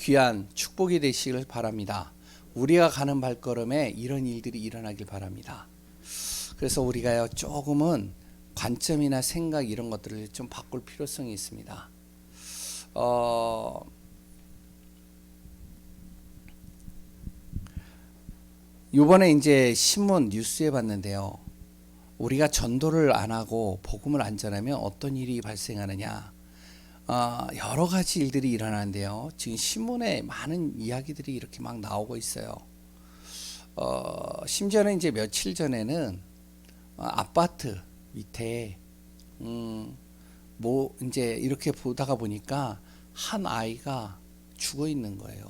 귀한 축복이 되시길 바랍니다. 우리가 가는 발걸음에 이런 일들이 일어나길 바랍니다. 그래서 우리가요 조금은 관점이나 생각 이런 것들을 좀 바꿀 필요성이 있습니다. 이번에 이제 신문 뉴스에 봤는데요. 우리가 전도를 안 하고 복음을 안 전하면 어떤 일이 발생하느냐. 여러 가지 일들이 일어나는데요. 지금 신문에 많은 이야기들이 이렇게 막 나오고 있어요. 심지어는 이제 며칠 전에는 아파트 밑에 뭐 이제 이렇게 보다가 보니까 한 아이가 죽어 있는 거예요.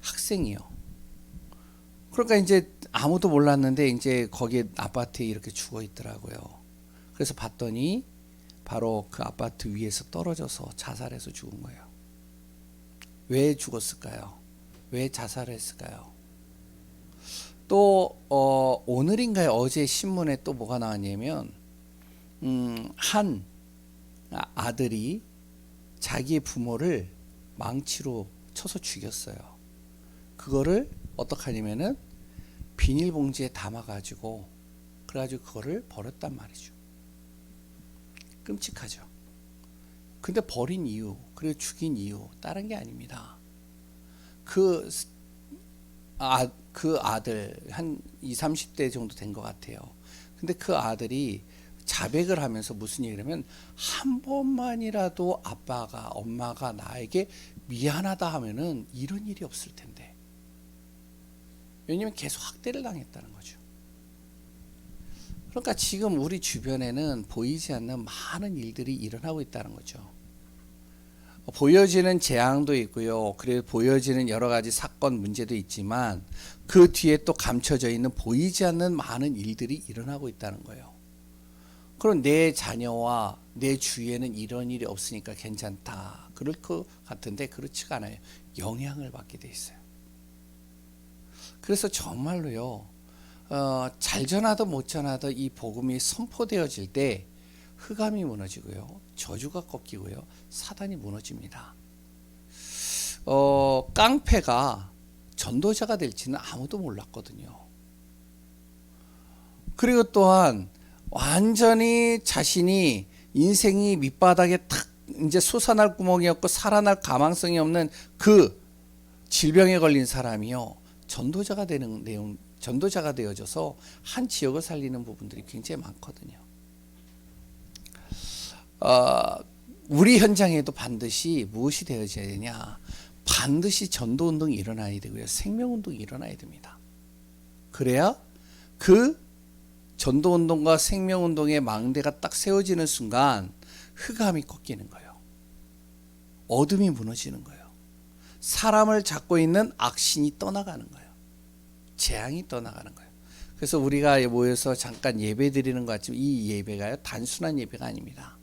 학생이요. 그러니까 이제 아무도 몰랐는데 이제 거기에 아파트에 이렇게 죽어 있더라고요. 그래서 봤더니 바로 그 아파트 위에서 떨어져서 자살해서 죽은 거예요. 왜 죽었을까요? 왜 자살했을까요? 또 오늘인가요? 어제 신문에 또 뭐가 나왔냐면 한 아들이 자기의 부모를 망치로 쳐서 죽였어요. 그거를 어떻게 하냐면은 비닐봉지에 담아가지고 그래가지고 그거를 버렸단 말이죠. 끔찍하죠. 근데 버린 이유, 그리고 죽인 이유 다른 게 아닙니다. 그 아들 한 20, 30대 정도 된 것 같아요. 근데 그 아들이 자백을 하면서 무슨 얘기를 하면 한 번만이라도 아빠가 엄마가 나에게 미안하다 하면은 이런 일이 없을 텐데. 왜냐면 계속 학대를 당했다는 거죠. 그러니까 지금 우리 주변에는 보이지 않는 많은 일들이 일어나고 있다는 거죠. 보여지는 재앙도 있고요. 그리고 보여지는 여러 가지 사건 문제도 있지만 그 뒤에 또 감춰져 있는 보이지 않는 많은 일들이 일어나고 있다는 거예요. 그럼 내 자녀와 내 주위에는 이런 일이 없으니까 괜찮다. 그럴 것 같은데 그렇지가 않아요. 영향을 받게 돼 있어요. 그래서 정말로요. 잘 전하도 못 전하도 이 복음이 선포되어질 때 흑암이 무너지고요. 저주가 꺾이고요. 사단이 무너집니다. 깡패가 전도자가 될지는 아무도 몰랐거든요. 그리고 또한 완전히 자신이 인생이 밑바닥에 탁 이제 솟아날 구멍이 없고 살아날 가망성이 없는 그 질병에 걸린 사람이요. 전도자가 되는 내용, 전도자가 되어져서 한 지역을 살리는 부분들이 굉장히 많거든요. 우리 현장에도 반드시 무엇이 되어져야 되냐? 반드시 전도운동이 일어나야 되고요. 생명운동이 일어나야 됩니다. 그래야 그 전도운동과 생명운동의 망대가 딱 세워지는 순간 흑암이 꺾이는 거예요. 어둠이 무너지는 거예요. 사람을 잡고 있는 악신이 떠나가는 거예요. 재앙이 떠나가는 거예요. 그래서 우리가 모여서 잠깐 예배 드리는 것 같지만 이 예배가요 단순한 예배가 아닙니다.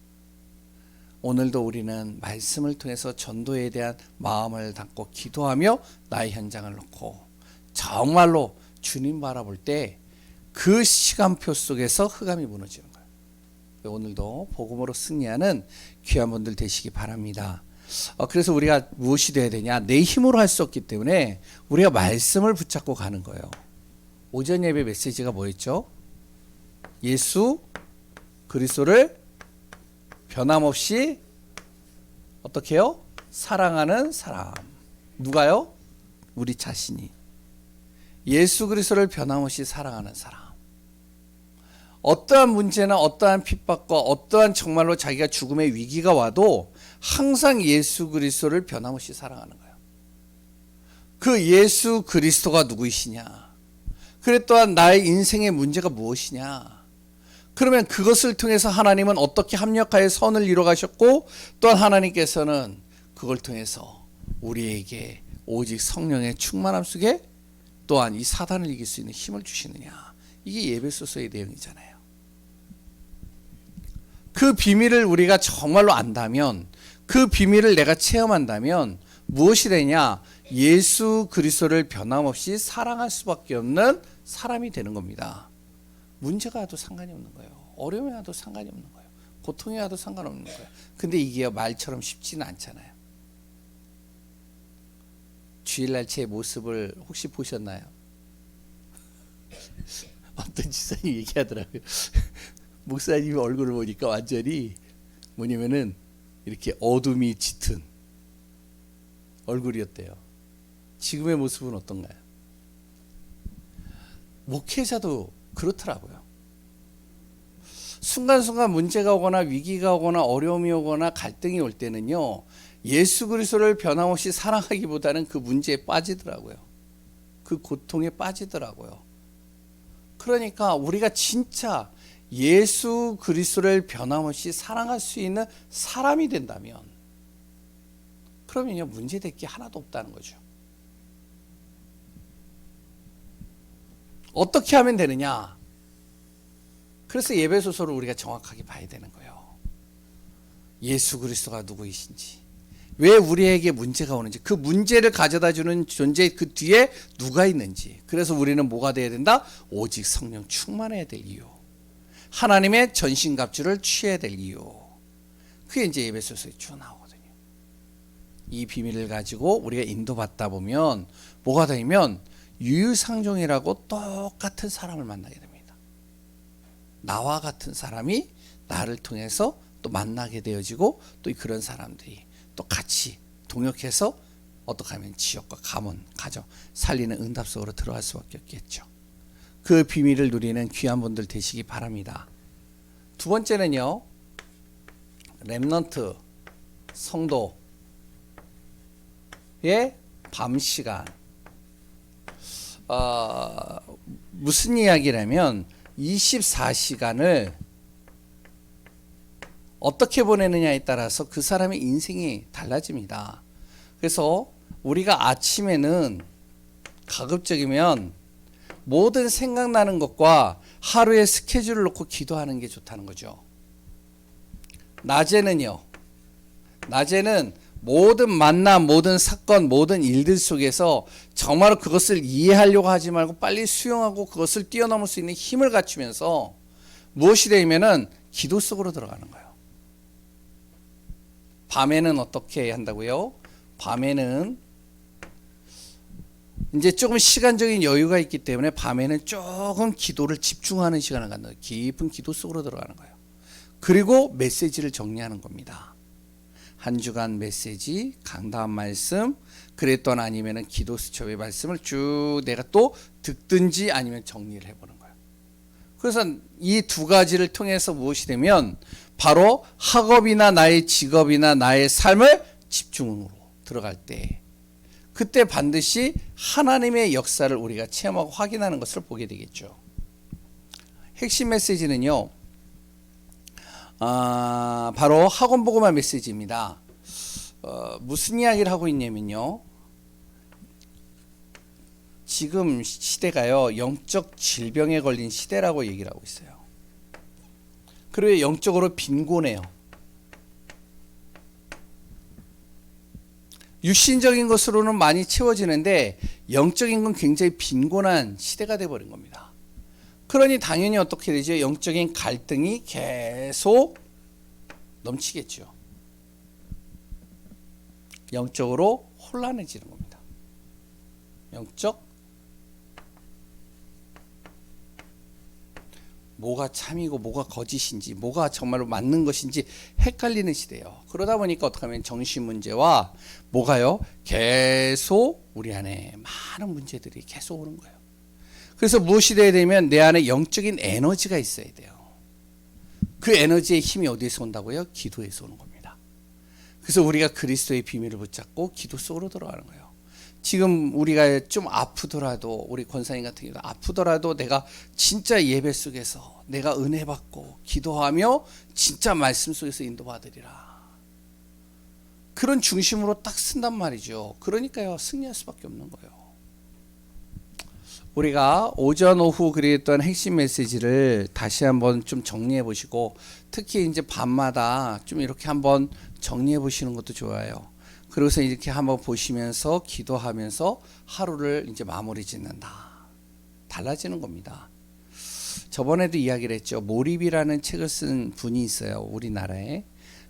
오늘도 우리는 말씀을 통해서 전도에 대한 마음을 담고 기도하며 나의 현장을 놓고 정말로 주님 바라볼 때 그 시간표 속에서 흑암이 무너지는 거예요. 오늘도 복음으로 승리하는 귀한 분들 되시기 바랍니다. 그래서 우리가 무엇이 돼야 되냐? 내 힘으로 할 수 없기 때문에 우리가 말씀을 붙잡고 가는 거예요. 오전 예배 메시지가 뭐였죠? 예수 그리스도를 변함없이 어떻게 해요? 사랑하는 사람. 누가요? 우리 자신이. 예수 그리스도를 변함없이 사랑하는 사람. 어떠한 문제나 어떠한 핍박과 어떠한 정말로 자기가 죽음의 위기가 와도 항상 예수 그리스도를 변함없이 사랑하는 거예요. 그 예수 그리스도가 누구이시냐? 그래 또한 나의 인생의 문제가 무엇이냐? 그러면 그것을 통해서 하나님은 어떻게 합력하여 선을 이루어 가셨고 또한 하나님께서는 그걸 통해서 우리에게 오직 성령의 충만함 속에 또한 이 사단을 이길 수 있는 힘을 주시느냐? 이게 예배소서의 내용이잖아요. 그 비밀을 우리가 정말로 안다면 그 비밀을 내가 체험한다면 무엇이 되냐? 예수 그리스도를 변함없이 사랑할 수밖에 없는 사람이 되는 겁니다. 문제가 와도 상관이 없는 거예요. 어려움이 와도 상관이 없는 거예요. 고통이 와도 상관없는 거예요. 근데 이게 말처럼 쉽지는 않잖아요. 주일날체의 모습을 혹시 보셨나요? 어떤 지사님 얘기하더라고요. 목사님 얼굴을 보니까 완전히 뭐냐면은 이렇게 어둠이 짙은 얼굴이었대요. 지금의 모습은 어떤가요? 목회자도 그렇더라고요. 순간순간 문제가 오거나 위기가 오거나 어려움이 오거나 갈등이 올 때는요, 예수 그리스도를 변함없이 사랑하기보다는 그 문제에 빠지더라고요. 그 고통에 빠지더라고요. 그러니까 우리가 진짜 예수 그리스도를 변함없이 사랑할 수 있는 사람이 된다면, 그러면요, 문제될 게 하나도 없다는 거죠. 어떻게 하면 되느냐? 그래서 예배소서를 우리가 정확하게 봐야 되는 거예요. 예수 그리스도가 누구이신지, 왜 우리에게 문제가 오는지, 그 문제를 가져다 주는 존재 그 뒤에 누가 있는지. 그래서 우리는 뭐가 돼야 된다? 오직 성령 충만해야 될 이유, 하나님의 전신갑주를 취해야 될 이유. 그게 이제 예배소서에 쭉 나오거든요. 이 비밀을 가지고 우리가 인도받다 보면 뭐가 되면 유유상종이라고 똑같은 사람을 만나게 됩니다. 나와 같은 사람이 나를 통해서 또 만나게 되어지고, 또 그런 사람들이 또 같이 동역해서 어떻게 하면 지역과 가문, 가정 살리는 응답 속으로 들어갈 수밖에 없겠죠. 그 비밀을 누리는 귀한 분들 되시기 바랍니다. 두 번째는요, 렘넌트 성도의 밤 시간. 무슨 이야기라면 24시간을 어떻게 보내느냐에 따라서 그 사람의 인생이 달라집니다. 그래서 우리가 아침에는 가급적이면 모든 생각나는 것과 하루의 스케줄을 놓고 기도하는 게 좋다는 거죠. 낮에는 모든 만남, 모든 사건, 모든 일들 속에서 정말로 그것을 이해하려고 하지 말고 빨리 수용하고 그것을 뛰어넘을 수 있는 힘을 갖추면서 무엇이 되면은 기도 속으로 들어가는 거예요. 밤에는 어떻게 한다고요? 밤에는 이제 조금 시간적인 여유가 있기 때문에 밤에는 조금 기도를 집중하는 시간을 갖는 거예요. 깊은 기도 속으로 들어가는 거예요. 그리고 메시지를 정리하는 겁니다. 한 주간 메시지, 강단 말씀, 그랬던 아니면은 기도 수첩의 말씀을 쭉 내가 또 듣든지 아니면 정리를 해보는 거예요. 그래서 이 두 가지를 통해서 무엇이 되면 바로 학업이나 나의 직업이나 나의 삶을 집중으로 들어갈 때, 그때 반드시 하나님의 역사를 우리가 체험하고 확인하는 것을 보게 되겠죠. 핵심 메시지는요, 바로 학원 복음화 메시지입니다. 무슨 이야기를 하고 있냐면요, 지금 시대가요, 영적 질병에 걸린 시대라고 얘기를 하고 있어요. 그리고 영적으로 빈곤해요. 육신적인 것으로는 많이 채워지는데 영적인 건 굉장히 빈곤한 시대가 되어버린 겁니다. 그러니 당연히 어떻게 되죠? 영적인 갈등이 계속 넘치겠죠. 영적으로 혼란해지는 겁니다. 영적, 뭐가 참이고 뭐가 거짓인지, 뭐가 정말로 맞는 것인지 헷갈리는 시대예요. 그러다 보니까 어떻게 하면 정신 문제와 뭐가요? 계속 우리 안에 많은 문제들이 계속 오는 거예요. 그래서 무엇이 돼야 되면 내 안에 영적인 에너지가 있어야 돼요. 그 에너지의 힘이 어디에서 온다고요? 기도에서 오는 겁니다. 그래서 우리가 그리스도의 비밀을 붙잡고 기도 속으로 들어가는 거예요. 지금 우리가 좀 아프더라도, 우리 권사님 같은 경우도 아프더라도 내가 진짜 예배 속에서 내가 은혜 받고 기도하며 진짜 말씀 속에서 인도받으리라, 그런 중심으로 딱 쓴단 말이죠. 그러니까요, 승리할 수밖에 없는 거예요. 우리가 오전 오후 그랬던 핵심 메시지를 다시 한번 좀 정리해 보시고, 특히 이제 밤마다 좀 이렇게 한번 정리해 보시는 것도 좋아요. 그래서 이렇게 한번 보시면서 기도하면서 하루를 이제 마무리 짓는다. 달라지는 겁니다. 저번에도 이야기를 했죠. 몰입이라는 책을 쓴 분이 있어요, 우리나라에.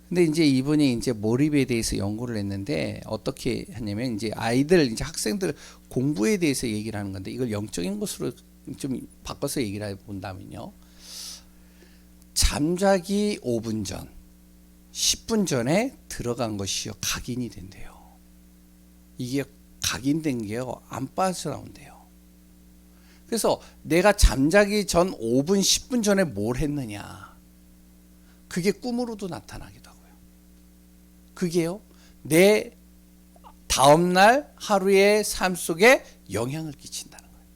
근데 이제 이분이 이제 몰입에 대해서 연구를 했는데 어떻게 하냐면 이제 아이들 이제 학생들 공부에 대해서 얘기를 하는 건데 이걸 영적인 것으로 좀 바꿔서 얘기를 해 본다면요. 잠자기 5분 전, 10분 전에 들어간 것이요 각인이 된대요. 이게 각인된 게요 안 빠져나온대요. 그래서 내가 잠자기 전 5분, 10분 전에 뭘 했느냐, 그게 꿈으로도 나타나기도 하고요. 그게요 내 다음날 하루의 삶 속에 영향을 끼친다는 거예요.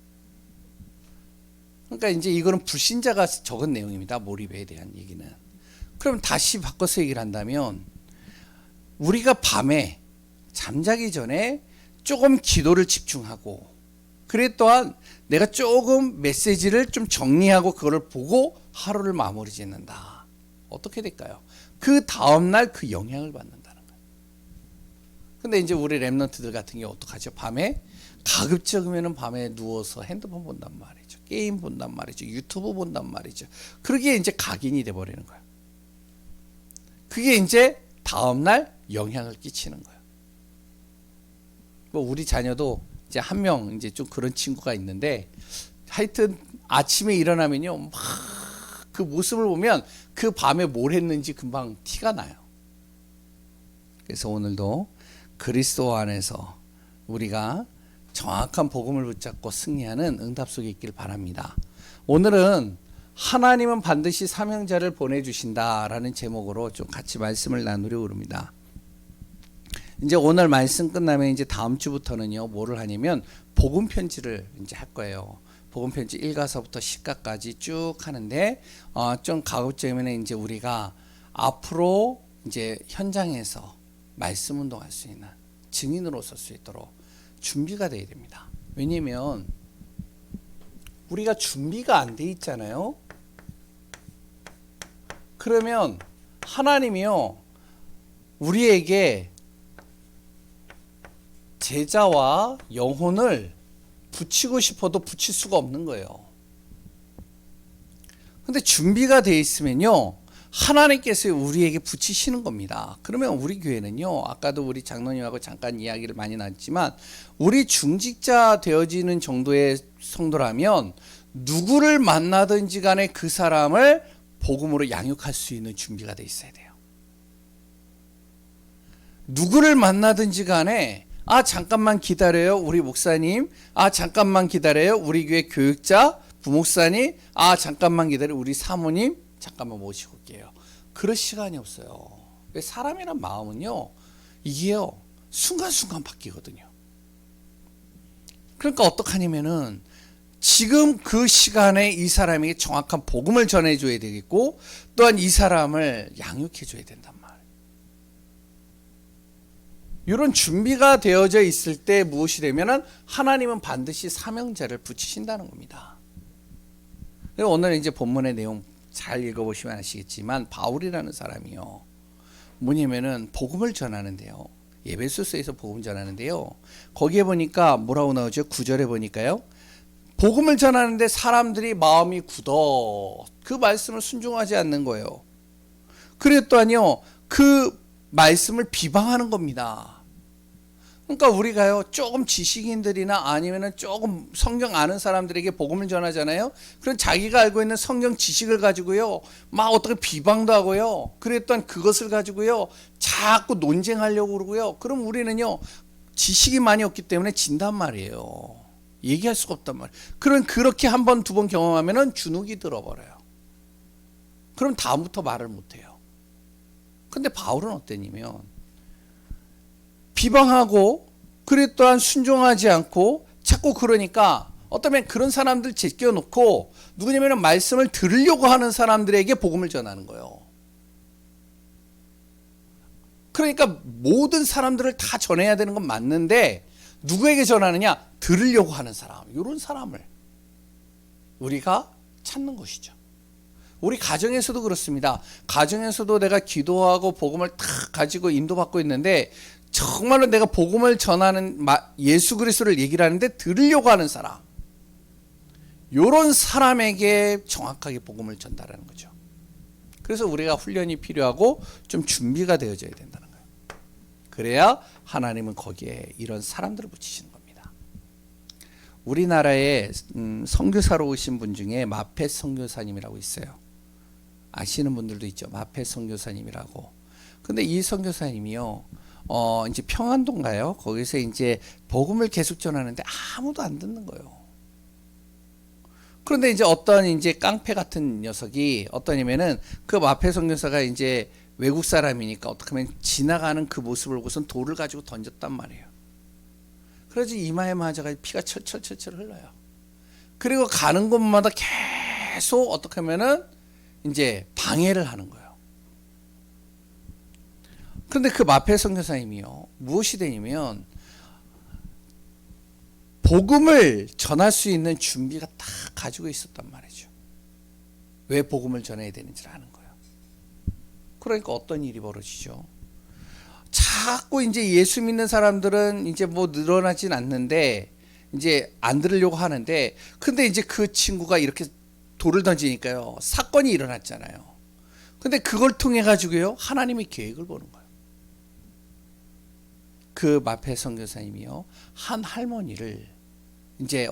그러니까 이제 이거는 불신자가 적은 내용입니다. 몰입에 대한 얘기는. 그럼 다시 바꿔서 얘기를 한다면 우리가 밤에 잠자기 전에 조금 기도를 집중하고, 그래 또한 내가 조금 메시지를 좀 정리하고 그거를 보고 하루를 마무리 짓는다. 어떻게 될까요? 그 다음날 그 영향을 받는다는 거예요. 근데 이제 우리 랩런트들 같은 경우 어떡하죠? 밤에 가급적이면 밤에 누워서 핸드폰 본단 말이죠. 게임 본단 말이죠. 유튜브 본단 말이죠. 그러기에 이제 각인이 돼버리는 거예요. 그게 이제 다음날 영향을 끼치는 거예요. 뭐 우리 자녀도 이제 한 명 이제 좀 그런 친구가 있는데 하여튼 아침에 일어나면요 막 그 모습을 보면 그 밤에 뭘 했는지 금방 티가 나요. 그래서 오늘도 그리스도 안에서 우리가 정확한 복음을 붙잡고 승리하는 응답 속에 있길 바랍니다. 오늘은 하나님은 반드시 사명자를 보내주신다라는 제목으로 좀 같이 말씀을 나누려고 합니다. 이제 오늘 말씀 끝나면 이제 다음 주부터는요 뭐를 하냐면 복음 편지를 이제 할 거예요. 복음 편지 1가서부터 10가까지 쭉 하는데 좀 가급적이면 이제 우리가 앞으로 이제 현장에서 말씀 운동할 수 있는 증인으로 설 수 있도록 준비가 돼야 됩니다. 왜냐면 우리가 준비가 안 돼 있잖아요. 그러면 하나님이요 우리에게 제자와 영혼을 붙이고 싶어도 붙일 수가 없는 거예요. 근데 준비가 돼 있으면요 하나님께서 우리에게 붙이시는 겁니다. 그러면 우리 교회는요 아까도 우리 장로님하고 잠깐 이야기를 많이 나눴지만 우리 중직자 되어지는 정도의 성도라면 누구를 만나든지 간에 그 사람을 복음으로 양육할 수 있는 준비가 돼 있어야 돼요. 누구를 만나든지 간에 잠깐만 기다려요 우리 목사님, 잠깐만 기다려요 우리 교회 교육자 부목사님, 잠깐만 기다려요 우리 사모님, 잠깐만 모시고 올게요. 그럴 시간이 없어요. 사람이란 마음은요 이게요 순간순간 바뀌거든요. 그러니까 어떡하냐면은 지금 그 시간에 이 사람에게 정확한 복음을 전해줘야 되겠고 또한 이 사람을 양육해줘야 된단 말이에요. 이런 준비가 되어져 있을 때 무엇이 되면은 하나님은 반드시 사명자를 붙이신다는 겁니다. 오늘 이제 본문의 내용 잘 읽어보시면 아시겠지만 바울이라는 사람이요 뭐냐면은 복음을 전하는데요 에베소서에서 복음 전하는데요 거기에 보니까 뭐라고 나오죠? 9절에 보니까요 복음을 전하는데 사람들이 마음이 굳어 그 말씀을 순종하지 않는 거예요. 그랬더니요 그 말씀을 비방하는 겁니다. 그러니까 우리가요 조금 지식인들이나 아니면은 조금 성경 아는 사람들에게 복음을 전하잖아요. 그럼 자기가 알고 있는 성경 지식을 가지고요 막 어떻게 비방도 하고요 그랬던 그것을 가지고요 자꾸 논쟁하려고 그러고요. 그럼 우리는요 지식이 많이 없기 때문에 진단 말이에요. 얘기할 수가 없단 말이에요. 그럼 그렇게 한 번, 두 번 경험하면은 주눅이 들어버려요. 그럼 다음부터 말을 못해요. 근데 바울은 어땠냐면 비방하고 그래 또한 순종하지 않고 자꾸 그러니까 어쩌면 그런 사람들 제껴놓고 누구냐면 말씀을 들으려고 하는 사람들에게 복음을 전하는 거예요. 그러니까 모든 사람들을 다 전해야 되는 건 맞는데 누구에게 전하느냐? 들으려고 하는 사람, 이런 사람을 우리가 찾는 것이죠. 우리 가정에서도 그렇습니다. 가정에서도 내가 기도하고 복음을 탁 가지고 인도받고 있는데 정말로 내가 복음을 전하는 예수 그리스도를 얘기를 하는데 들으려고 하는 사람, 이런 사람에게 정확하게 복음을 전달하는 거죠. 그래서 우리가 훈련이 필요하고 좀 준비가 되어져야 된다는 거예요. 그래야 하나님은 거기에 이런 사람들을 붙이시는 겁니다. 우리나라에 선교사로 오신 분 중에 마펫 선교사님이라고 있어요. 아시는 분들도 있죠. 마펫 선교사님이라고. 근데 이 선교사님이요, 이제 평안도인가요? 거기서 이제 복음을 계속 전하는데 아무도 안 듣는 거예요. 그런데 이제 어떤 이제 깡패 같은 녀석이 어떠냐면은 그 마펫 선교사가 이제 외국 사람이니까 어떻게 하면 지나가는 그 모습을 보고선 돌을 가지고 던졌단 말이에요. 그래서 이마에 맞아가 피가 철철철철 흘러요. 그리고 가는 곳마다 계속 어떻게 하면은 이제 방해를 하는 거예요. 그런데 그 마펫 선교사님이요, 무엇이 되냐면 복음을 전할 수 있는 준비가 다 가지고 있었단 말이죠. 왜 복음을 전해야 되는지를 아는 거예요. 그러니까 어떤 일이 벌어지죠? 자꾸 이제 예수 믿는 사람들은 이제 뭐 늘어나진 않는데 이제 안 들으려고 하는데, 근데 이제 그 친구가 이렇게 돌을 던지니까요, 사건이 일어났잖아요. 근데 그걸 통해 가지고요, 하나님의 계획을 보는 거예요. 그 마펫 선교사님이요, 한 할머니를 이제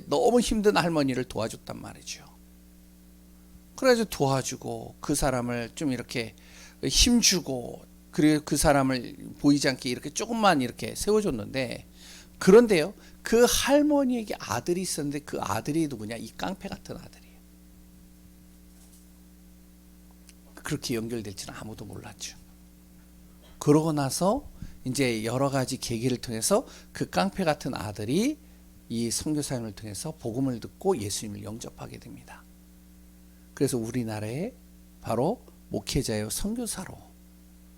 너무 힘든 할머니를 도와줬단 말이죠. 그래서 도와주고 그 사람을 좀 이렇게 힘주고, 그리고 그 사람을 보이지 않게 이렇게 조금만 이렇게 세워줬는데, 그런데요, 그 할머니에게 아들이 있었는데 그 아들이 누구냐? 이 깡패 같은 아들이에요. 그렇게 연결될 줄은 아무도 몰랐죠. 그러고 나서 이제 여러 가지 계기를 통해서 그 깡패 같은 아들이 이 선교사님을 통해서 복음을 듣고 예수님을 영접하게 됩니다. 그래서 우리나라에 바로 목회자요, 선교사로,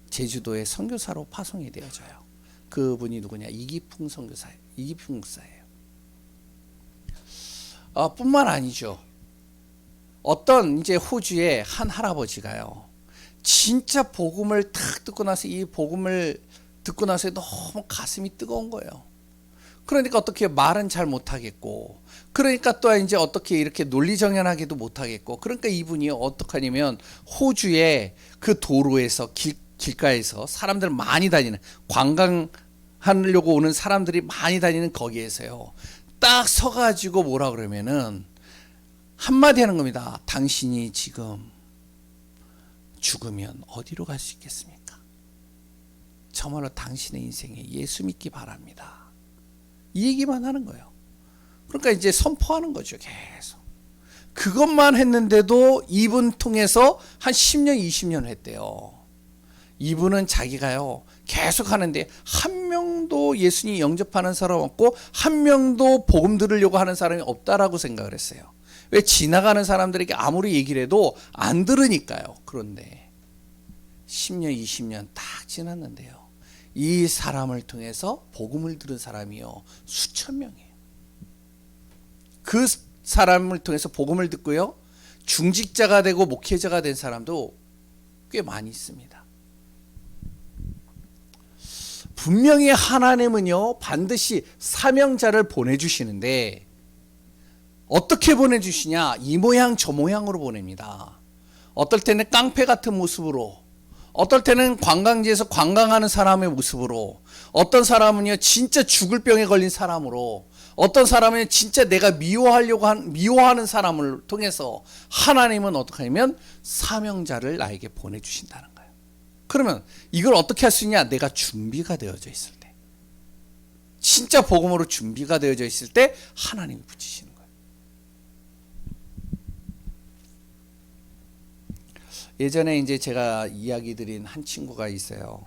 제주도의 선교사로 파송이 되어져요. 그분이 누구냐? 이기풍 선교사예요. 이기풍 목사예요. 뿐만 아니죠. 어떤 이제 호주의 한 할아버지가요, 진짜 복음을 탁 듣고 나서 이 복음을 듣고 나서 너무 가슴이 뜨거운 거예요. 그러니까 어떻게 말은 잘 못하겠고, 그러니까 또 이제 어떻게 이렇게 논리정연하게도 못하겠고, 그러니까 이분이 어떻게 하냐면 호주의 그 도로에서 길가에서 사람들 많이 다니는, 관광하려고 오는 사람들이 많이 다니는 거기에서요, 딱 서가지고 뭐라 그러면은 한마디 하는 겁니다. 당신이 지금 죽으면 어디로 갈 수 있겠습니까? 정말로 당신의 인생에 예수 믿기 바랍니다. 이 얘기만 하는 거예요. 그러니까 이제 선포하는 거죠, 계속. 그것만 했는데도 이분 통해서 한 10년, 20년 했대요. 이분은 자기가요, 계속 하는데 한 명도 예수님 영접하는 사람 없고 한 명도 복음 들으려고 하는 사람이 없다라고 생각을 했어요. 왜? 지나가는 사람들에게 아무리 얘기를 해도 안 들으니까요. 그런데 10년, 20년 딱 지났는데요, 이 사람을 통해서 복음을 들은 사람이요, 수천 명이에요. 그 사람을 통해서 복음을 듣고요, 중직자가 되고 목회자가 된 사람도 꽤 많이 있습니다. 분명히 하나님은요, 반드시 사명자를 보내주시는데 어떻게 보내주시냐? 이 모양 저 모양으로 보냅니다. 어떨 때는 깡패 같은 모습으로, 어떨 때는 관광지에서 관광하는 사람의 모습으로, 어떤 사람은요 진짜 죽을 병에 걸린 사람으로, 어떤 사람은 진짜 내가 미워하는 사람을 통해서 하나님은 어떻게 하냐면 사명자를 나에게 보내주신다는 거예요. 그러면 이걸 어떻게 할 수 있냐? 내가 준비가 되어져 있을 때, 진짜 복음으로 준비가 되어져 있을 때 하나님이 붙이시는 거예요. 예전에 이제 제가 이야기 드린 한 친구가 있어요.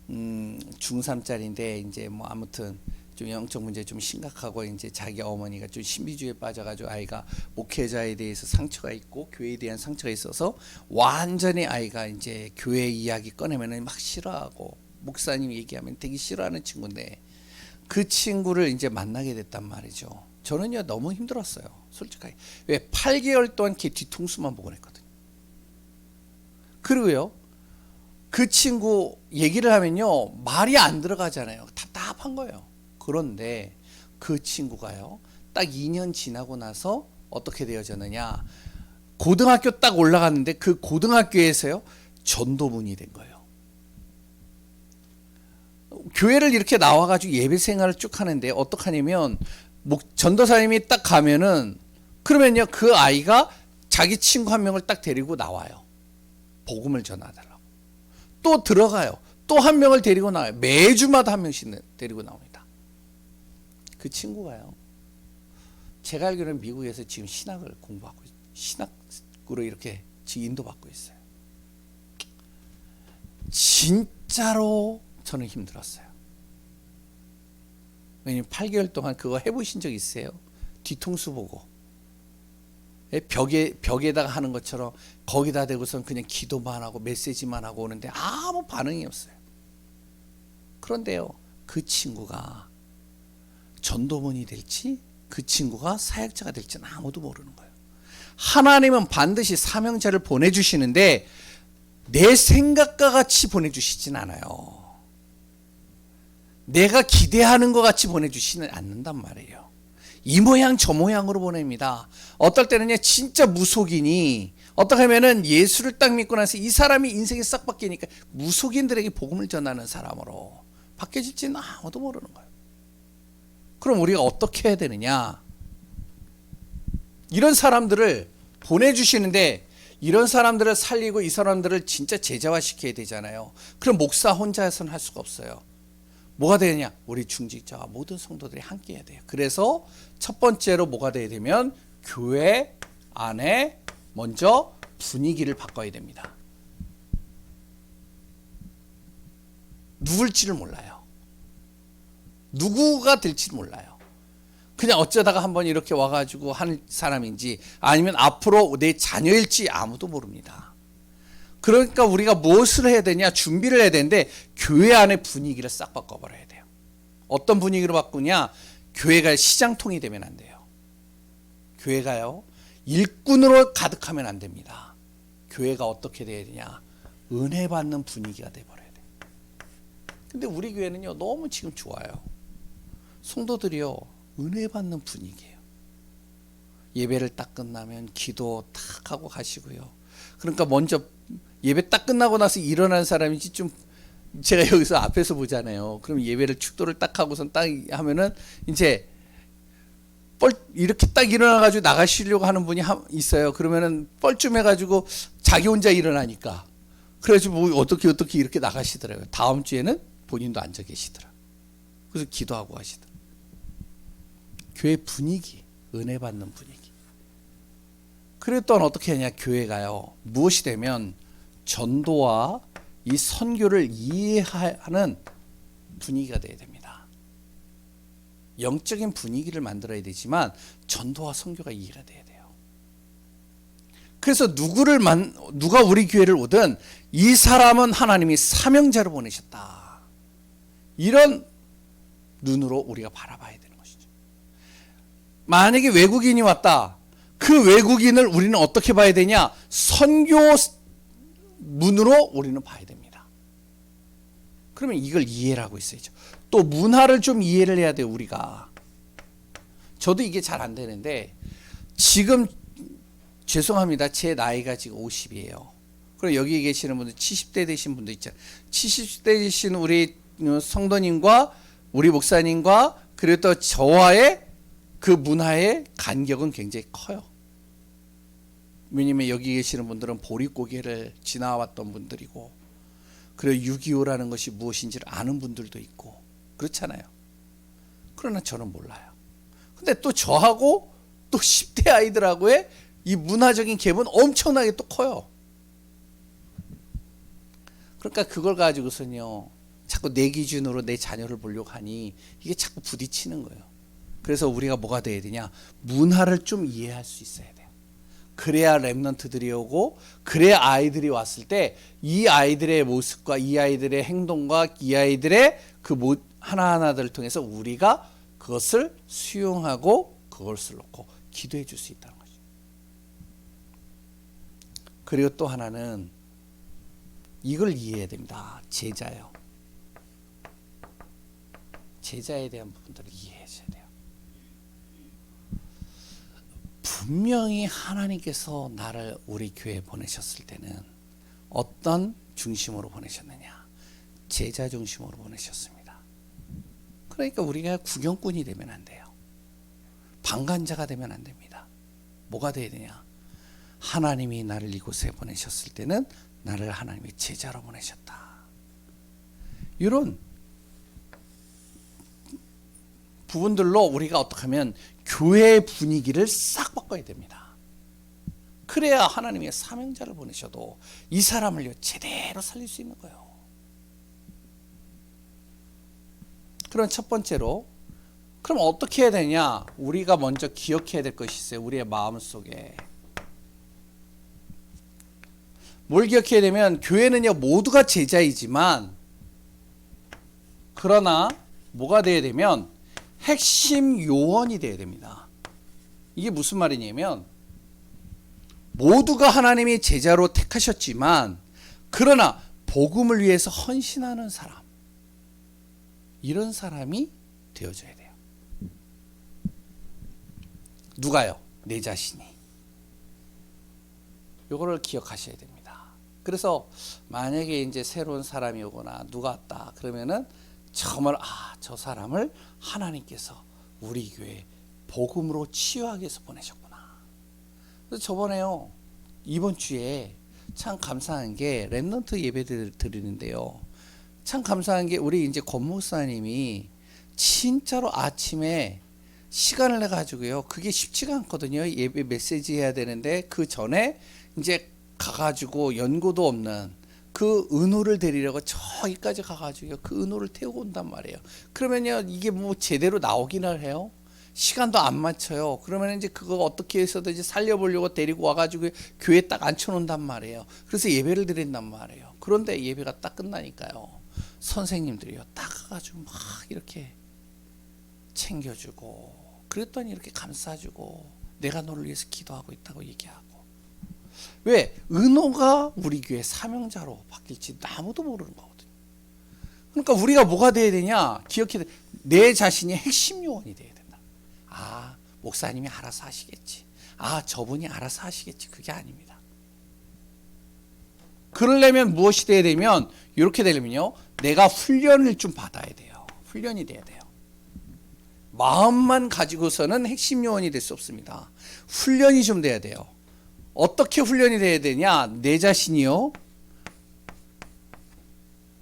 중3짜리인데 이제 뭐 아무튼 좀 영적 문제 좀 심각하고, 이제 자기 어머니가 좀 신비주의에 빠져가지고 아이가 목회자에 대해서 상처가 있고 교회에 대한 상처가 있어서 완전히 아이가 이제 교회 이야기 꺼내면은 막 싫어하고, 목사님 얘기하면 되게 싫어하는 친구인데, 그 친구를 이제 만나게 됐단 말이죠. 저는요 너무 힘들었어요, 솔직하게. 왜? 8개월 동안 걔 뒤통수만 보고 했거든요. 그리고요, 그 친구 얘기를 하면요 말이 안 들어가잖아요. 답답한 거예요. 그런데 그 친구가요, 딱 2년 지나고 나서 어떻게 되어졌느냐? 고등학교 딱 올라갔는데 그 고등학교에서요 전도문이 된 거예요. 교회를 이렇게 나와가지고 예배 생활을 쭉 하는데 어떡하냐면 전도사님이 딱 가면은 그러면요 그 아이가 자기 친구 한 명을 딱 데리고 나와요. 복음을 전하달라고. 또 들어가요. 또 한 명을 데리고 나와요. 매주마다 한 명씩 데리고 나옵니다. 그 친구가요. 제가 알기로는 미국에서 지금 신학을 공부하고 신학으로 이렇게 지금 인도받고 있어요. 진짜로 저는 힘들었어요. 왜냐면 8개월 동안 그거 해보신 적 있으세요? 뒤통수 보고 벽에다가 하는 것처럼 거기다 대고선 그냥 기도만 하고 메시지만 하고 오는데 아무 반응이 없어요. 그런데요 그 친구가 전도문이 될지 그 친구가 사역자가 될지는 아무도 모르는 거예요. 하나님은 반드시 사명자를 보내주시는데 내 생각과 같이 보내주시진 않아요. 내가 기대하는 것 같이 보내주시는 않는단 말이에요. 이 모양 저 모양으로 보냅니다. 어떨 때는요 진짜 무속인이 어떻게 하면은 예수를 딱 믿고 나서 이 사람이 인생이 싹 바뀌니까 무속인들에게 복음을 전하는 사람으로 바뀌어질지는 아무도 모르는 거예요. 그럼 우리가 어떻게 해야 되느냐? 이런 사람들을 보내주시는데 이런 사람들을 살리고 이 사람들을 진짜 제자화시켜야 되잖아요. 그럼 목사 혼자서는 할 수가 없어요. 뭐가 되느냐? 우리 중직자와 모든 성도들이 함께 해야 돼요. 그래서 첫 번째로 뭐가 돼야 되면 교회 안에 먼저 분위기를 바꿔야 됩니다. 누굴지를 몰라요. 누구가 될지 몰라요. 그냥 어쩌다가 한번 이렇게 와가지고 한 사람인지 아니면 앞으로 내 자녀일지 아무도 모릅니다. 그러니까 우리가 무엇을 해야 되냐? 준비를 해야 되는데 교회 안의 분위기를 싹 바꿔버려야 돼요. 어떤 분위기로 바꾸냐? 교회가 시장통이 되면 안 돼요. 교회가요 일꾼으로 가득하면 안 됩니다. 교회가 어떻게 돼야 되냐? 은혜 받는 분위기가 돼버려야 돼요. 근데 우리 교회는요 너무 지금 좋아요. 성도들이요 은혜 받는 분위기예요. 예배를 딱 끝나면 기도 탁 하고 가시고요. 그러니까 먼저 예배 딱 끝나고 나서 일어난 사람인지 좀 제가 여기서 앞에서 보잖아요. 그럼 예배를 축도를 딱 하고선 딱 하면은 이제 이렇게 딱 일어나가지고 나가시려고 하는 분이 있어요. 그러면은 뻘쭘해가지고 자기 혼자 일어나니까 그래가지고 뭐 어떻게 이렇게 나가시더라고요. 다음 주에는 본인도 앉아 계시더라. 그래서 기도하고 하시더라. 교회 분위기, 은혜 받는 분위기. 그랬더니 어떻게 하냐? 교회가요 무엇이 되면 전도와 이 선교를 이해하는 분위기가 돼야 됩니다. 영적인 분위기를 만들어야 되지만 전도와 선교가 이해가 돼야 돼요. 그래서 누가 우리 교회를 오든 이 사람은 하나님이 사명자로 보내셨다. 이런 눈으로 우리가 바라봐야 되는 것이죠. 만약에 외국인이 왔다. 그 외국인을 우리는 어떻게 봐야 되냐? 선교 문으로 우리는 봐야 됩니다. 그러면 이걸 이해를 하고 있어야죠. 또 문화를 좀 이해를 해야 돼요. 우리가. 저도 이게 잘 안 되는데 지금 죄송합니다. 제 나이가 지금 50이에요. 그리고 여기 계시는 분들 70대 되신 분도 있잖아요. 70대 되신 우리 성도님과 우리 목사님과 그리고 또 저와의 그 문화의 간격은 굉장히 커요. 왜냐면 여기 계시는 분들은 보릿고개를 지나왔던 분들이고 그리고 6.25라는 것이 무엇인지를 아는 분들도 있고 그렇잖아요. 그러나 저는 몰라요. 근데 또 저하고 또 10대 아이들하고의 이 문화적인 갭은 엄청나게 또 커요. 그러니까 그걸 가지고서는요 자꾸 내 기준으로 내 자녀를 보려고 하니 이게 자꾸 부딪히는 거예요. 그래서 우리가 뭐가 돼야 되냐? 문화를 좀 이해할 수 있어야 돼요. 그래야 렘넌트들이 오고 그래야 아이들이 왔을 때 이 아이들의 모습과 이 아이들의 행동과 이 아이들의 그 하나하나들을 통해서 우리가 그것을 수용하고 그것을 놓고 기도해 줄 수 있다는 거죠. 그리고 또 하나는 이걸 이해해야 됩니다. 제자요. 제자에 대한 부분들을 이해해 줘야 돼요. 분명히 하나님께서 나를 우리 교회에 보내셨을 때는 어떤 중심으로 보내셨느냐? 제자 중심으로 보내셨습니다. 그러니까 우리가 구경꾼이 되면 안 돼요. 방관자가 되면 안 됩니다. 뭐가 돼야 되냐? 하나님이 나를 이곳에 보내셨을 때는 나를 하나님의 제자로 보내셨다. 이런 부분들로 우리가 어떻게 하면 교회의 분위기를 싹 바꿔야 됩니다. 그래야 하나님의 사명자를 보내셔도 이 사람을 제대로 살릴 수 있는 거예요. 그럼 첫 번째로, 그럼 어떻게 해야 되냐? 우리가 먼저 기억해야 될 것이 있어요. 우리의 마음속에. 뭘 기억해야 되면, 교회는요 모두가 제자이지만, 그러나 뭐가 돼야 되면 핵심 요원이 돼야 됩니다. 이게 무슨 말이냐면, 모두가 하나님이 제자로 택하셨지만 그러나 복음을 위해서 헌신하는 사람, 이런 사람이 되어줘야 돼요. 누가요? 내 자신이. 요거를 기억하셔야 됩니다. 그래서 만약에 이제 새로운 사람이 오거나 누가 왔다 그러면은 정말 저 사람을 하나님께서 우리 교회 복음으로 치유하기 위해서 보내셨구나. 그래서 저번에요, 이번 주에 참 감사한 게 렘넌트 예배를 드리는데요. 참 감사한 게 우리 이제 권 목사님이 진짜로 아침에 시간을 내 가지고요. 그게 쉽지가 않거든요. 예배 메시지 해야 되는데 그 전에 이제 가가지고 연고도 없는 그 은호를 데리려고 저기까지 가가지고 그 은호를 태우고 온단 말이에요. 그러면요 이게 뭐 제대로 나오기는 해요. 시간도 안 맞춰요. 그러면 이제 그거 어떻게 해서든지 살려보려고 데리고 와가지고 교회에 딱 앉혀놓는단 말이에요. 그래서 예배를 드린단 말이에요. 그런데 예배가 딱 끝나니까요, 선생님들이요 딱 가가지고 막 이렇게 챙겨주고, 그랬더니 이렇게 감싸주고, 내가 너를 위해서 기도하고 있다고 얘기하고. 왜? 은호가 우리 교회 사명자로 바뀔지 아무도 모르는 거거든요. 그러니까 우리가 뭐가 돼야 되냐? 기억해야 돼. 내 자신이 핵심 요원이 돼야 된다. 목사님이 알아서 하시겠지. 저분이 알아서 하시겠지. 그게 아닙니다. 그러려면 무엇이 돼야 되면, 이렇게 되려면요, 내가 훈련을 좀 받아야 돼요. 훈련이 돼야 돼요. 마음만 가지고서는 핵심 요원이 될 수 없습니다. 훈련이 좀 돼야 돼요. 어떻게 훈련이 돼야 되냐? 내 자신이요,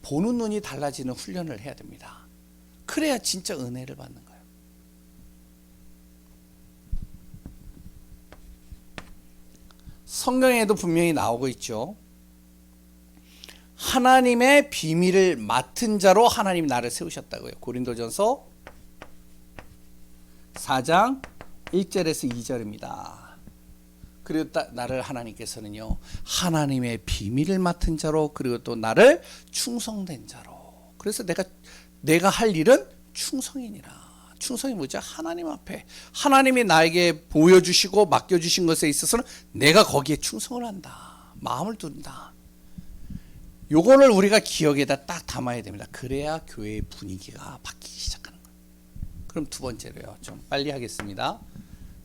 보는 눈이 달라지는 훈련을 해야 됩니다. 그래야 진짜 은혜를 받는 거예요. 성경에도 분명히 나오고 있죠. 하나님의 비밀을 맡은 자로 하나님 나를 세우셨다고요. 고린도전서 4장 1절에서 2절입니다. 그리고 나를 하나님께서는요, 하나님의 비밀을 맡은 자로, 그리고 또 나를 충성된 자로. 그래서 내가 할 일은 충성이니라. 충성이 뭐죠? 하나님 앞에 하나님이 나에게 보여주시고 맡겨주신 것에 있어서는 내가 거기에 충성을 한다. 마음을 둔다. 요거를 우리가 기억에다 딱 담아야 됩니다. 그래야 교회의 분위기가 바뀌기 시작하는 거예요. 그럼 두 번째로요, 좀 빨리 하겠습니다.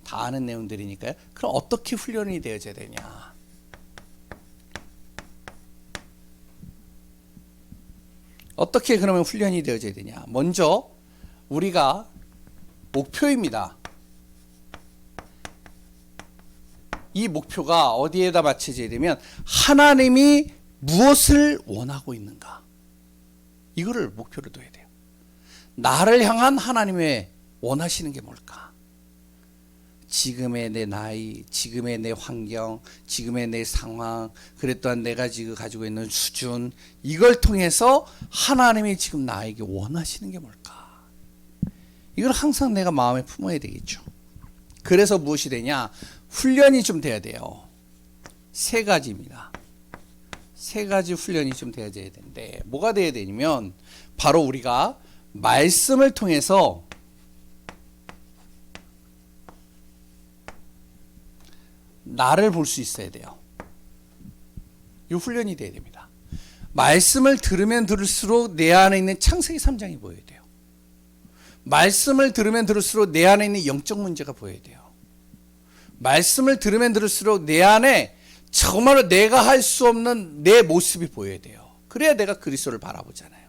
다 아는 내용들이니까요. 그럼 어떻게 훈련이 되어져야 되냐? 어떻게 그러면 훈련이 되어져야 되냐? 먼저 우리가 목표입니다. 이 목표가 어디에다 맞춰져야 되면, 하나님이 무엇을 원하고 있는가, 이거를 목표로 둬야 돼요. 나를 향한 하나님의 원하시는 게 뭘까? 지금의 내 나이, 지금의 내 환경, 지금의 내 상황, 그래 또한 내가 지금 가지고 있는 수준, 이걸 통해서 하나님이 지금 나에게 원하시는 게 뭘까? 이걸 항상 내가 마음에 품어야 되겠죠. 그래서 무엇이 되냐? 훈련이 좀 돼야 돼요. 세 가지입니다. 세 가지 훈련이 좀 돼야 되는데, 뭐가 돼야 되냐면, 바로 우리가 말씀을 통해서 나를 볼 수 있어야 돼요. 이 훈련이 돼야 됩니다. 말씀을 들으면 들을수록 내 안에 있는 창세기 3장이 보여야 돼요. 말씀을 들으면 들을수록 내 안에 있는 영적 문제가 보여야 돼요. 말씀을 들으면 들을수록 내 안에 정말로 내가 할 수 없는 내 모습이 보여야 돼요. 그래야 내가 그리스도를 바라보잖아요.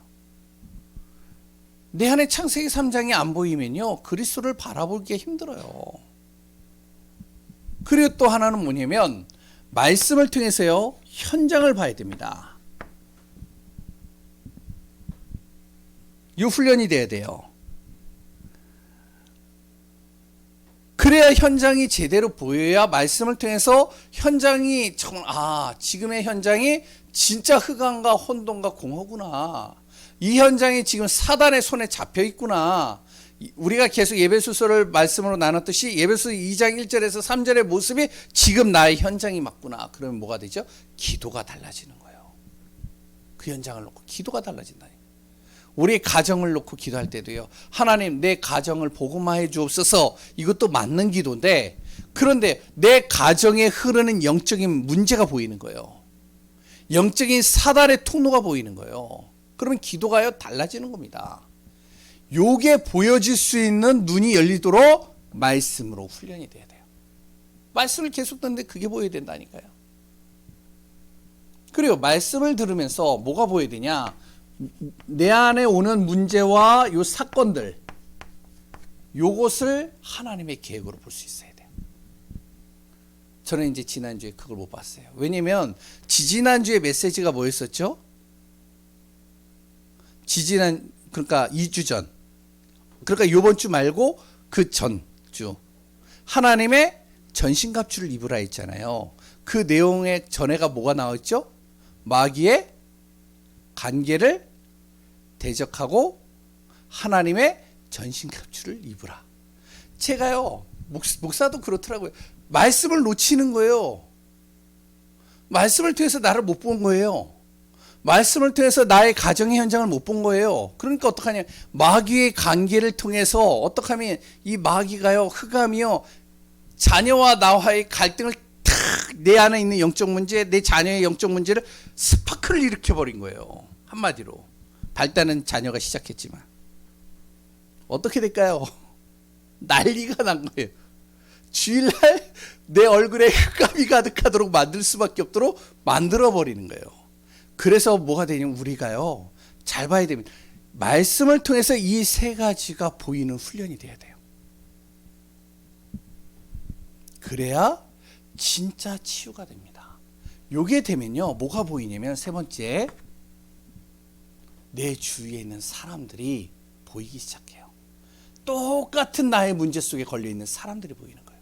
내 안에 창세기 3장이 안 보이면요, 그리스도를 바라보기가 힘들어요. 그리고 또 하나는 뭐냐면 말씀을 통해서요, 현장을 봐야 됩니다. 이 훈련이 돼야 돼요. 그래야 현장이 제대로 보여야 말씀을 통해서 현장이 지금의 현장이 진짜 흑암과 혼돈과 공허구나. 이 현장이 지금 사단의 손에 잡혀 있구나. 우리가 계속 예배소서를 말씀으로 나눴듯이 예배소 2장 1절에서 3절의 모습이 지금 나의 현장이 맞구나. 그러면 뭐가 되죠? 기도가 달라지는 거예요. 그 현장을 놓고 기도가 달라진다. 우리 가정을 놓고 기도할 때도요, 하나님 내 가정을 복음화해 주옵소서. 이것도 맞는 기도인데, 그런데 내 가정에 흐르는 영적인 문제가 보이는 거예요. 영적인 사단의 통로가 보이는 거예요. 그러면 기도가요 달라지는 겁니다. 요게 보여질 수 있는 눈이 열리도록 말씀으로 훈련이 돼야 돼요. 말씀을 계속 듣는데 그게 보여야 된다니까요. 그리고 말씀을 들으면서 뭐가 보여야 되냐, 내 안에 오는 문제와 요 사건들, 요것을 하나님의 계획으로 볼 수 있어야 돼요. 저는 이제 지난주에 그걸 못 봤어요. 왜냐면 지지난주에 메시지가 뭐였었죠? 그러니까 2주 전, 그러니까 요번 주 말고 그 전주, 하나님의 전신갑주를 입으라 했잖아요. 그 내용의 전에가 뭐가 나왔죠? 마귀의 관계를 대적하고 하나님의 전신갑주를 입으라. 제가요, 목사도 그렇더라고요. 말씀을 놓치는 거예요. 말씀을 통해서 나를 못 본 거예요. 말씀을 통해서 나의 가정의 현장을 못 본 거예요. 그러니까 어떡하냐, 마귀의 관계를 통해서 어떻게 하면 이 마귀가요, 흑암이요, 자녀와 나와의 갈등을 탁, 내 안에 있는 영적 문제, 내 자녀의 영적 문제를 스파크를 일으켜버린 거예요. 한마디로 발단은 자녀가 시작했지만 어떻게 될까요? 난리가 난 거예요. 주일날 내 얼굴에 흑암이 가득하도록 만들 수밖에 없도록 만들어버리는 거예요. 그래서 뭐가 되냐면 우리가요, 잘 봐야 됩니다. 말씀을 통해서 이 세 가지가 보이는 훈련이 돼야 돼요. 그래야 진짜 치유가 됩니다. 요게 되면요, 뭐가 보이냐면 세 번째, 내 주위에 있는 사람들이 보이기 시작해요. 똑같은 나의 문제 속에 걸려있는 사람들이 보이는 거예요.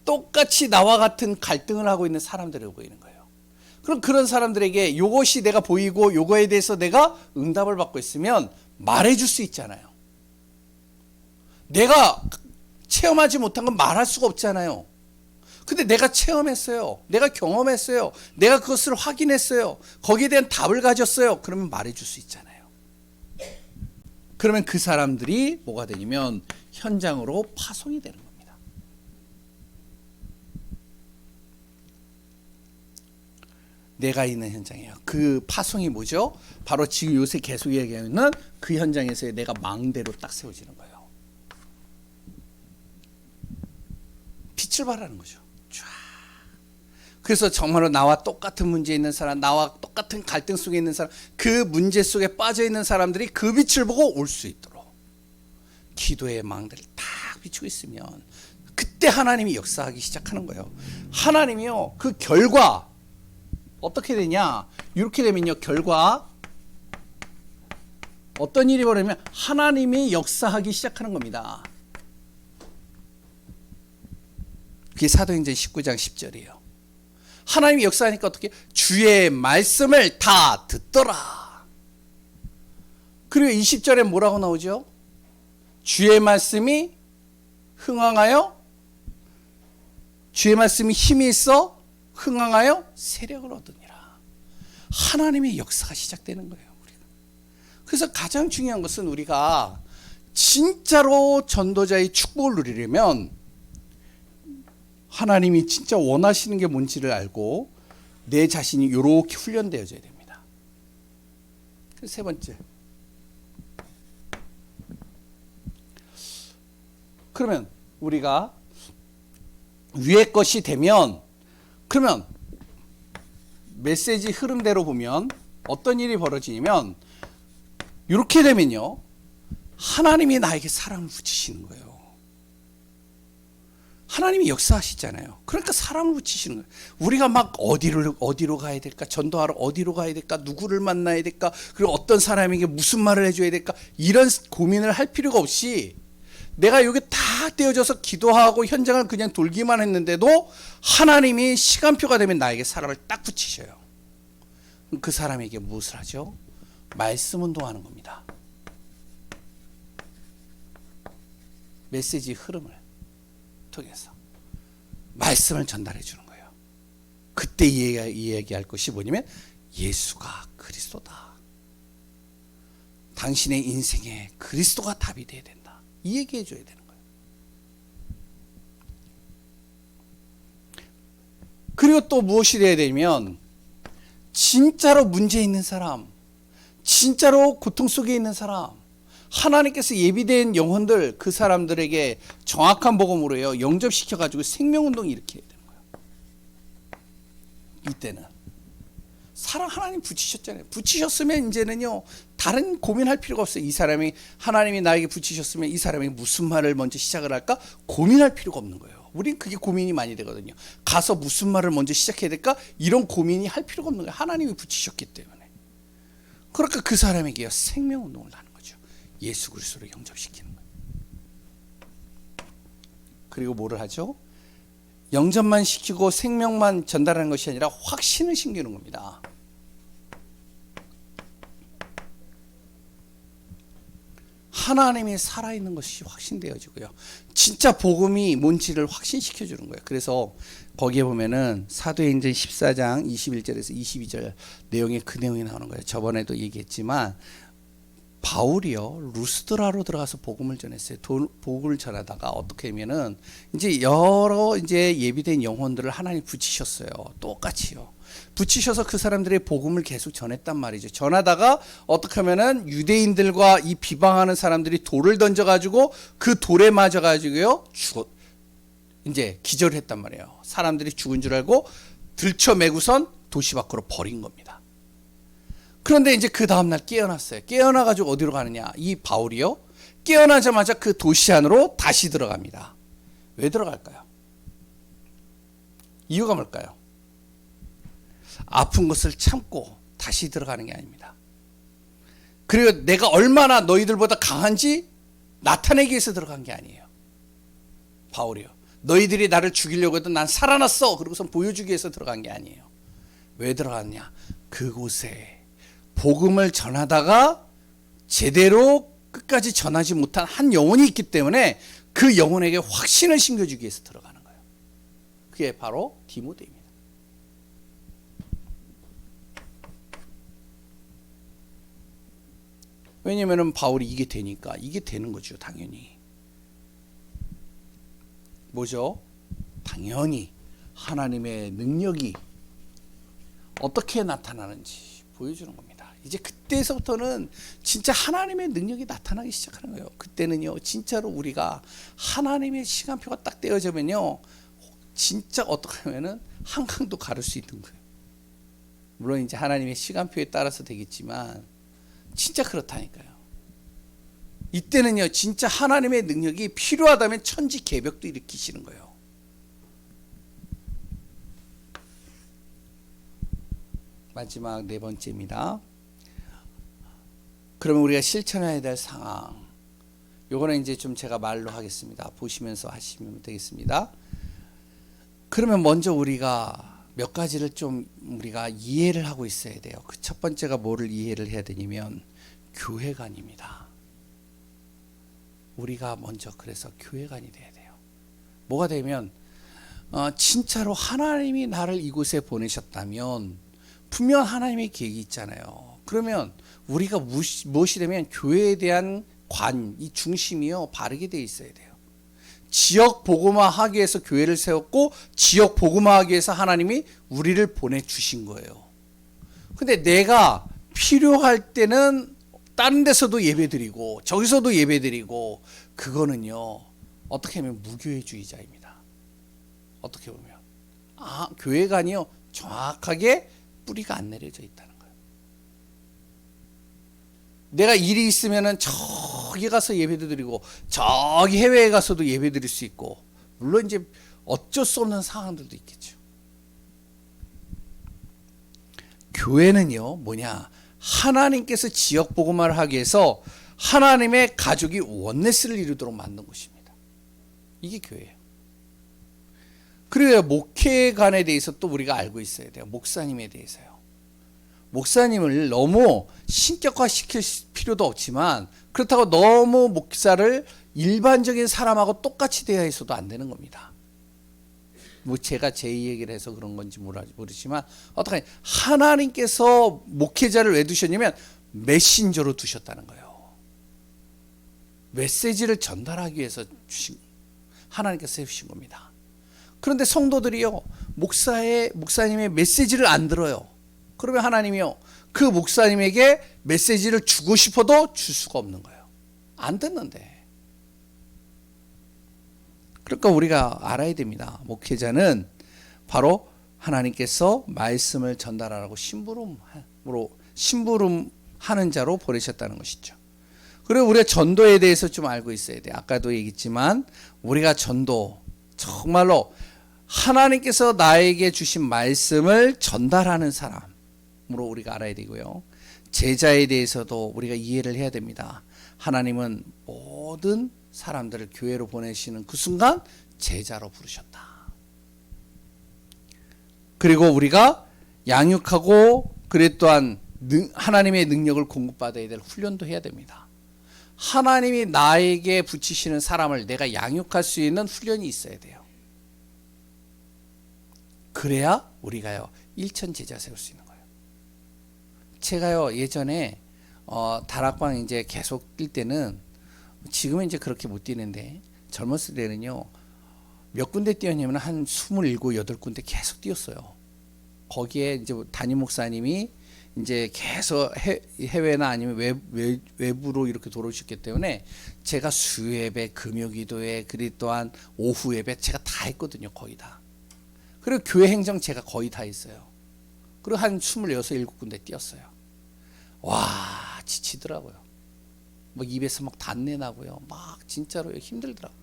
똑같이 나와 같은 갈등을 하고 있는 사람들이 보이는 거예요. 그럼 그런 사람들에게 요것이 내가 보이고 요거에 대해서 내가 응답을 받고 있으면 말해줄 수 있잖아요. 내가 체험하지 못한 건 말할 수가 없잖아요. 근데 내가 체험했어요. 내가 경험했어요. 내가 그것을 확인했어요. 거기에 대한 답을 가졌어요. 그러면 말해줄 수 있잖아요. 그러면 그 사람들이 뭐가 되냐면 현장으로 파송이 되는 겁니다. 내가 있는 현장이에요. 그 파송이 뭐죠? 바로 지금 요새 계속 얘기하는 그 현장에서 내가 망대로 딱 세워지는 거예요. 빛을 발하는 거죠. 쫙. 그래서 정말로 나와 똑같은 문제에 있는 사람, 나와 똑같은 갈등 속에 있는 사람, 그 문제 속에 빠져 있는 사람들이 그 빛을 보고 올 수 있도록 기도의 망대를 딱 비추고 있으면 그때 하나님이 역사하기 시작하는 거예요. 하나님이요, 그 결과 어떻게 되냐, 이렇게 되면요, 결과 어떤 일이 벌어지면 하나님이 역사하기 시작하는 겁니다. 그게 사도행전 19장 10절이에요. 하나님이 역사하니까 어떻게? 주의 말씀을 다 듣더라. 그리고 20절에 뭐라고 나오죠? 주의 말씀이 흥황하여, 주의 말씀이 힘이 있어 흥황하여 세력을 얻으니라. 하나님의 역사가 시작되는 거예요, 우리가. 그래서 가장 중요한 것은 우리가 진짜로 전도자의 축복을 누리려면 하나님이 진짜 원하시는 게 뭔지를 알고 내 자신이 이렇게 훈련되어져야 됩니다. 세 번째, 그러면 우리가 위의 것이 되면, 그러면 메시지 흐름대로 보면 어떤 일이 벌어지냐면, 이렇게 되면요, 하나님이 나에게 사랑을 붙이시는 거예요. 하나님이 역사하시잖아요. 그러니까 사랑을 붙이시는 거예요. 우리가 막 어디로 가야 될까? 전도하러 어디로 가야 될까? 누구를 만나야 될까? 그리고 어떤 사람에게 무슨 말을 해줘야 될까? 이런 고민을 할 필요가 없이 내가 여기 다 떼어져서 기도하고 현장을 그냥 돌기만 했는데도 하나님이 시간표가 되면 나에게 사람을 딱 붙이셔요. 그 사람에게 무엇을 하죠? 말씀 운동하는 겁니다. 메시지 흐름을 통해서 말씀을 전달해 주는 거예요. 그때 이야기할 것이 뭐냐면 예수가 그리스도다. 당신의 인생에 그리스도가 답이 돼야 된다. 이 얘기해 줘야 되는 거예요. 그리고 또 무엇이 돼야 되냐면 진짜로 문제 있는 사람, 진짜로 고통 속에 있는 사람, 하나님께서 예비된 영혼들, 그 사람들에게 정확한 복음으로요 영접시켜가지고 생명운동을 일으켜야 되는 거예요. 이때는 사랑 하나님 붙이셨잖아요. 붙이셨으면 이제는요 다른 고민할 필요가 없어요. 이 사람이 하나님이 나에게 붙이셨으면 이 사람이 무슨 말을 먼저 시작을 할까 고민할 필요가 없는 거예요. 우린 그게 고민이 많이 되거든요. 가서 무슨 말을 먼저 시작해야 될까 이런 고민이 할 필요가 없는 거예요. 하나님이 붙이셨기 때문에. 그러니까 그 사람에게 생명운동을 하는 거죠. 예수 그리스도로 영접시키는 거예요. 그리고 뭐를 하죠? 영접만 시키고 생명만 전달하는 것이 아니라 확신을 심기는 겁니다. 하나님이 살아있는 것이 확신되어지고요. 진짜 복음이 뭔지를 확신시켜 주는 거예요. 그래서 거기에 보면은 사도행전 14장 21절에서 22절 내용에 그 내용이 나오는 거예요. 저번에도 얘기했지만 바울이요 루스드라로 들어가서 복음을 전했어요. 복음을 전하다가 어떻게 하면은 이제 여러 이제 예비된 영혼들을 하나님 붙이셨어요. 똑같이요. 붙이셔서 그 사람들의 복음을 계속 전했단 말이죠. 전하다가 어떻게 하면은 유대인들과 이 비방하는 사람들이 돌을 던져가지고 그 돌에 맞아가지고요 이제 기절을 했단 말이에요. 사람들이 죽은 줄 알고 들쳐매고선 도시 밖으로 버린 겁니다. 그런데 이제 그 다음날 깨어났어요. 깨어나가지고 어디로 가느냐? 이 바울이요 깨어나자마자 그 도시 안으로 다시 들어갑니다. 왜 들어갈까요? 이유가 뭘까요? 아픈 것을 참고 다시 들어가는 게 아닙니다. 그리고 내가 얼마나 너희들보다 강한지 나타내기 위해서 들어간 게 아니에요. 바울이요 너희들이 나를 죽이려고 해도 난 살아났어 그러고선 보여주기 위해서 들어간 게 아니에요. 왜 들어갔냐? 그곳에 복음을 전하다가 제대로 끝까지 전하지 못한 한 영혼이 있기 때문에 그 영혼에게 확신을 심겨주기 위해서 들어가는 거예요. 그게 바로 디모데입니다. 왜냐하면 바울이 이게 되니까 이게 되는 거죠. 당연히. 뭐죠? 당연히 하나님의 능력이 어떻게 나타나는지 보여주는 겁니다. 이제 그때서부터는 진짜 하나님의 능력이 나타나기 시작하는 거예요. 그때는요 진짜로 우리가 하나님의 시간표가 딱 떼어지면요 진짜 어떻게 하면은 한강도 가를 수 있는 거예요. 물론 이제 하나님의 시간표에 따라서 되겠지만 진짜 그렇다니까요. 이때는요 진짜 하나님의 능력이 필요하다면 천지개벽도 일으키시는 거예요. 마지막 네 번째입니다. 그러면 우리가 실천해야 될 상황. 요거는 이제 좀 제가 말로 하겠습니다. 보시면서 하시면 되겠습니다. 그러면 먼저 우리가 몇 가지를 좀 우리가 이해를 하고 있어야 돼요. 그 첫 번째가 뭐를 이해를 해야 되냐면 교회관입니다. 우리가 먼저 그래서 교회관이 돼야 돼요. 뭐가 되면 진짜로 하나님이 나를 이곳에 보내셨다면 분명 하나님의 계획이 있잖아요. 그러면 우리가 무엇이 되면 교회에 대한 이 중심이요 바르게 돼 있어야 돼요. 지역 복음화하기 위해서 교회를 세웠고 지역 복음화하기 위해서 하나님이 우리를 보내주신 거예요. 근데 내가 필요할 때는 다른 데서도 예배드리고 저기서도 예배드리고 그거는요 어떻게 하면 무교회주의자입니다. 어떻게 보면 교회가 아니요, 정확하게 뿌리가 안 내려져 있다는 거예요. 내가 일이 있으면은 저기 가서 예배도 드리고 저기 해외에 가서도 예배 드릴 수 있고, 물론 이제 어쩔 수 없는 상황들도 있겠죠. 교회는요, 뭐냐, 하나님께서 지역 복음화를 하기 위해서 하나님의 가족이 원네스를 이루도록 만든 곳입니다. 이게 교회예요. 그리고 목회관에 대해서 또 우리가 알고 있어야 돼요. 목사님에 대해서요. 목사님을 너무 신격화 시킬 필요도 없지만, 그렇다고 너무 목사를 일반적인 사람하고 똑같이 대해서도 안 되는 겁니다. 뭐 제가 제 얘기를 해서 그런 건지 모르지만, 어떡하냐, 하나님께서 목회자를 왜 두셨냐면 메신저로 두셨다는 거예요. 메시지를 전달하기 위해서 하나님께서 세우신 겁니다. 그런데 성도들이요, 목사님의 메시지를 안 들어요. 그러면 하나님이요, 그 목사님에게 메시지를 주고 싶어도 줄 수가 없는 거예요. 안 듣는데. 그러니까 우리가 알아야 됩니다. 목회자는 바로 하나님께서 말씀을 전달하라고 심부름하는 자로 보내셨다는 것이죠. 그리고 우리가 전도에 대해서 좀 알고 있어야 돼요. 아까도 얘기했지만 우리가 전도, 정말로 하나님께서 나에게 주신 말씀을 전달하는 사람으로 우리가 알아야 되고요. 제자에 대해서도 우리가 이해를 해야 됩니다. 하나님은 모든 사람들을 교회로 보내시는 그 순간 제자로 부르셨다. 그리고 우리가 양육하고, 그래 또한 하나님의 능력을 공급받아야 될 훈련도 해야 됩니다. 하나님이 나에게 붙이시는 사람을 내가 양육할 수 있는 훈련이 있어야 돼요. 그래야 우리가요, 일천 제자 세울 수 있는 거예요. 제가요, 예전에 다락방 이제 계속 뛸 때는, 지금은 이제 그렇게 못 뛰는데, 젊었을 때는요, 몇 군데 뛰었냐면 한 27, 8군데 계속 뛰었어요. 거기에 이제 담임 목사님이 이제 계속 해외나 아니면 외부로 이렇게 돌아오셨기 때문에 제가 수예배, 금요기도회, 그리고 또한 오후 예배 제가 다 했거든요. 거의 다. 그리고 교회 행정 제가 거의 다 했어요. 그리고 한 26, 7군데 뛰었어요. 와, 지치더라고요. 막 입에서 막 단내 나고요. 막 진짜로 힘들더라고요.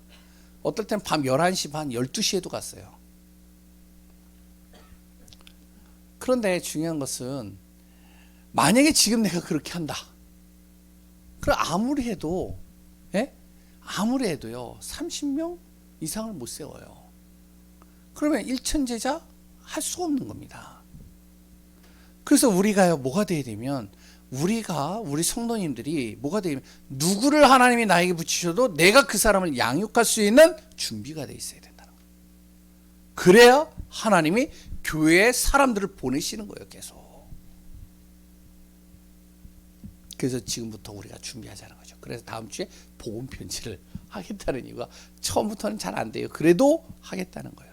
어떨 땐 밤 11시 반, 12시에도 갔어요. 그런데 중요한 것은, 만약에 지금 내가 그렇게 한다. 그럼 아무리 해도, 아무리 해도요, 30명 이상을 못 세워요. 그러면 일천제자 할 수가 없는 겁니다. 그래서 우리가요, 뭐가 돼야 되면, 우리 성도님들이 뭐가 되면, 누구를 하나님이 나에게 붙이셔도 내가 그 사람을 양육할 수 있는 준비가 돼 있어야 된다는 거예요. 그래야 하나님이 교회에 사람들을 보내시는 거예요, 계속. 그래서 지금부터 우리가 준비하자는 거죠. 그래서 다음 주에 복음 편지를 하겠다는 이유가, 처음부터는 잘 안 돼요. 그래도 하겠다는 거예요.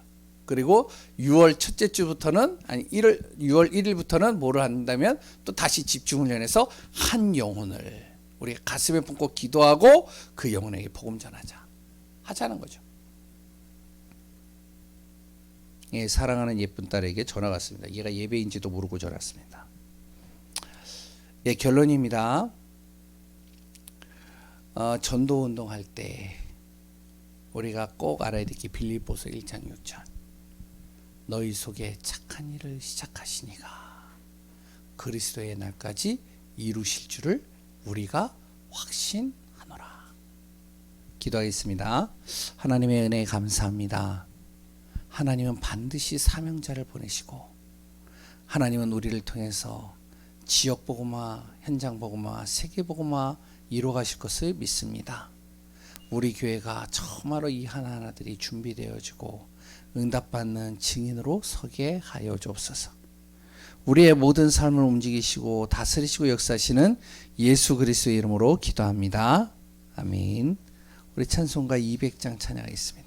그리고 6월 첫째 주부터는, 6월 1일부터는 뭐를 한다면, 또 다시 집중훈련해서 한 영혼을 우리가 가슴에 품고 기도하고 그 영혼에게 복음 하자는 거죠. 예, 사랑하는 예쁜 딸에게 전화가 왔습니다. 얘가 예배인지도 모르고 전화 왔습니다. 예, 결론입니다. 전도운동 할 때 우리가 꼭 알아야 될 게 빌립보서 1장 6절. 너희 속에 착한 일을 시작하시니가 그리스도의 날까지 이루실 줄을 우리가 확신하노라. 기도하겠습니다. 하나님의 은혜에 감사합니다. 하나님은 반드시 사명자를 보내시고, 하나님은 우리를 통해서 지역 복음화, 현장 복음화, 세계 복음화 이루어 가실 것을 믿습니다. 우리 교회가 정말로 이 하나하나들이 준비되어지고 응답받는 증인으로 서게 하여 주옵소서. 우리의 모든 삶을 움직이시고 다스리시고 역사하시는 예수 그리스도의 이름으로 기도합니다. 아멘. 우리 찬송가 200장 찬양하겠습니다.